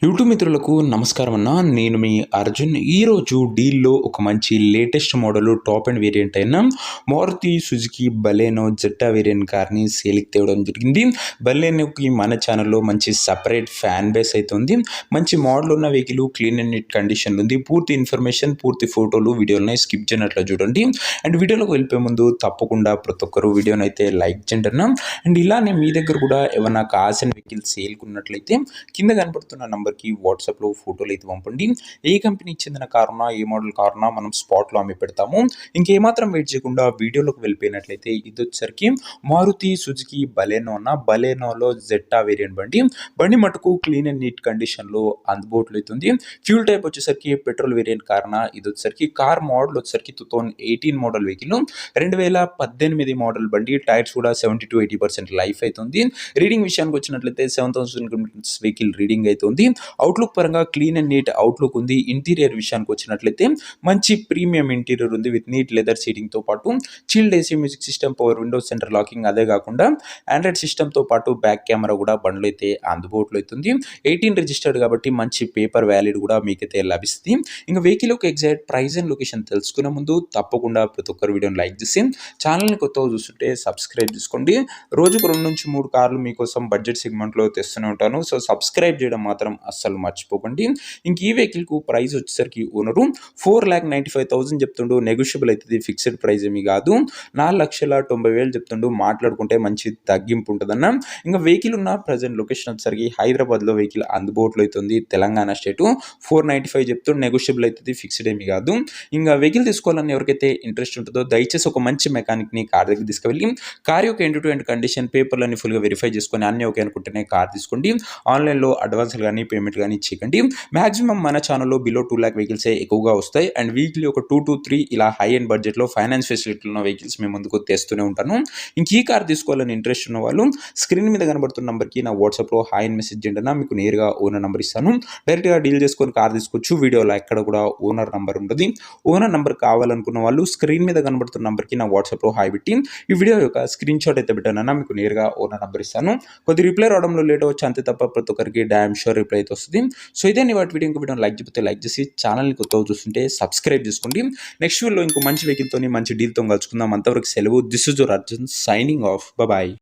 YouTube మిత్రులకు నమస్కారం అన్న. నేను మీ అర్జున్. ఈరోజు డీల్‌లో ఒక మంచి latest model top and variant అయిన మారుతి సుజుకి బలెనో జెట్టా వేరియంట్ కార్‌ని సేల్‌కి తేవడం జరిగింది. బలెనోకి మన ఛానల్‌లో మంచి సెపరేట్ ఫ్యాన్ బేస్ అయితే ఉంది. మంచి మోడల్ ఉన్న వెహికల్ క్లీన్ అండ్ నీట్ కండిషన్‌లో ఉంది. పూర్తి ఇన్ఫర్మేషన్, పూర్తి ఫోటోలు, వీడియోలని స్కిప్ చేయనట్లు చూడండి. అండ్ వీడియోలోకి వెళ్ళిపోయే ముందు తప్పకుండా ప్రతి ఒక్కరు వీడియోని అయితే లైక్ చేయండి అన్న. అండ్ ఇలానే మీ దగ్గర కూడా ఏమన్నా కావాల్సిన వెహికల్ సేల్‌కి ఉన్నట్లయితే కింద కనపడుతున్న నంబర్‌కి వాట్సాప్‌లో ఫోటోలు అయితే పంపండి. ఏ కంపెనీకి చెందిన కారునా, ఏ మోడల్ కారునా మనం స్పాట్‌లో అమ్మి పెడతాము. ఇంకేమాత్రం వెయిట్ చేయకుండా వీడియోలోకి వెళ్ళిపోయినట్లయితే ఇదొచ్చేసరికి మారుతి సుజుకి బలెనో అన్న. బలెనోలో జెట్టా వేరియంట్ బండి మటుకు క్లీన్ అండ్ నీట్ కండిషన్‌లో అందుబాటులో అయితే ఉంది. ఫ్యూల్ టైప్ వచ్చేసరికి పెట్రోల్ వేరియంట్ కారునా. ఇదొచ్చేసరికి కార్ మోడల్ వచ్చేసరికి 2018 మోడల్ వెహికల్. 2018 మోడల్ బండి. టైర్స్ కూడా 70-80% లైఫ్ అయితే ఉంది. రీడింగ్ విషయానికి వచ్చినట్లయితే 7000 కిలోమీటర్స్ వెహికల్ రీడింగ్ అయితే ఉంది. అవుట్లుక్ పరంగా క్లీన్ అండ్ నీట్ అవుట్లుక్ ఉంది. ఇంటీరియర్ విషయానికి వచ్చినట్లయితే మంచి ప్రీమియం ఇంటీరియర్ ఉంది విత్ నీట్ లెదర్ సీటింగ్తో పాటు chilled AC music system, power window, centre locking. అదే కాకుండా ఆండ్రాయిడ్ సిస్టమ్తో పాటు బ్యాక్ కెమెరా కూడా బండ్లు అయితే అందుబాటులో అవుతుంది. 18 రిజిస్టర్డ్ కాబట్టి మంచి పేపర్ వ్యాలిడ్ కూడా మీకైతే లభిస్తుంది. ఇంకా వెహికల్ యొక్క ఎగ్జాక్ట్ ప్రైస్ అండ్ లొకేషన్ తెలుసుకునే ముందు తప్పకుండా ప్రతి ఒక్కరు వీడియోని లైక్ చేసి ఛానల్ని కొత్తగా చూస్తుంటే సబ్స్క్రైబ్ చేసుకోండి. రోజుకు 2-3 కార్లు మీకోసం బడ్జెట్ సెగ్మెంట్లో తెస్తూనే ఉంటాను. సో సబ్స్క్రైబ్ చేయడం మాత్రం అస్సలు మర్చిపోకండి. ఇంక ఈ వెహికల్కు ప్రైస్ వచ్చేసరికి ఓనరు 4,95,000 చెప్తుండు. నెగోషియబుల్ అవుతుంది, ఫిక్స్డ్ ప్రైస్ ఏమి కాదు. 4,90,000 చెప్తుండు. మాట్లాడుకుంటే మంచి తగ్గింపు ఉంటుందన్న. ఇంకా వెహికల్ ఉన్న ప్రజెంట్ లొకేషన్ వచ్చేసరికి హైదరాబాద్లో వెహికల్ అందుబాటులో అవుతుంది. తెలంగాణ స్టేటు 495 చెప్తుండు. నెగోషియబుల్ అవుతుంది, ఫిక్స్డ్ ఏమి కాదు. ఇంకా వెహికల్ తీసుకోవాలని ఎవరికైతే ఇంట్రెస్ట్ ఉంటుందో దయచేసి ఒక మంచి మెకానిక్ని కార్ దగ్గర తీసుకువెళ్ళి కార్ యొక్క ఎండ్ టు ఎండ్ కండిషన్, పేపర్లన్నీ ఫుల్గా వెరిఫై చేసుకొని అన్నీ ఓకే అనుకుంటేనే కార్ తీసుకోండి. ఆన్లైన్లో అడ్వాన్స్లు కానీ పేమెంట్ కానీ చేయకండి. మాక్సిమం మన ఛానల్లో బిలో 2 lakh వెహికల్సే ఎక్కువగా వస్తాయి. అండ్ వీక్లీ ఒక 2-3 ఇలా హై అండ్ బడ్జెట్లో ఫైనాన్స్ ఫెసిలిటీలు ఉన్న వెహికల్స్ మేము ముందుకు తెస్తూనే ఉంటాను. ఇంక ఈ కార్ తీసుకోవాలని ఇంట్రెస్ట్ ఉన్న వాళ్ళు స్క్రీన్ మీద కనబడుతున్న నెంబర్కి నా వాట్సాప్లో హాయ్ అని మెసేజ్ చేయండి అన్న. మీకు నేరుగా ఓనర్ నెంబర్ ఇస్తాను. డైరెక్ట్గా డీల్ చేసుకొని కార్ తీసుకోవచ్చు. వీడియోలో ఎక్కడ కూడా ఓనర్ నెంబర్ ఉంటుంది. ఓనర్ నెంబర్ కావాలనుకున్న వాళ్ళు స్క్రీన్ మీద కనబడుతున్న నెంబర్కి నా వాట్సాప్లో హాయ్ పెట్టి ఈ వీడియో యొక్క స్క్రీన్ షాట్ అయితే పెట్టానన్నా. మీకు నేరుగా ఓనర్ నెంబర్ ఇస్తాను. కొద్ది రిప్లై రావడంలో లేట్ అవచ్చు అంతే తప్ప ప్రతి ఒక్కరికి డామ్ షూర్ రిప్లై అయితే వస్తుంది. సో ఇదే వాటి వీడియో ఇంకో వీడియో లైక్ చెప్తే లైక్ చేసి ఛానల్ని కొత్తగా చూస్తుంటే సబ్స్క్రైబ్ చేసుకోండి. నెక్స్ట్ వీడియోలో ఇంకో మంచి వెహికల్తో మంచి డీల్తో కలుసుకుందాం. అంతవరకు సెలవు. This is your Arjun signing off. Bye.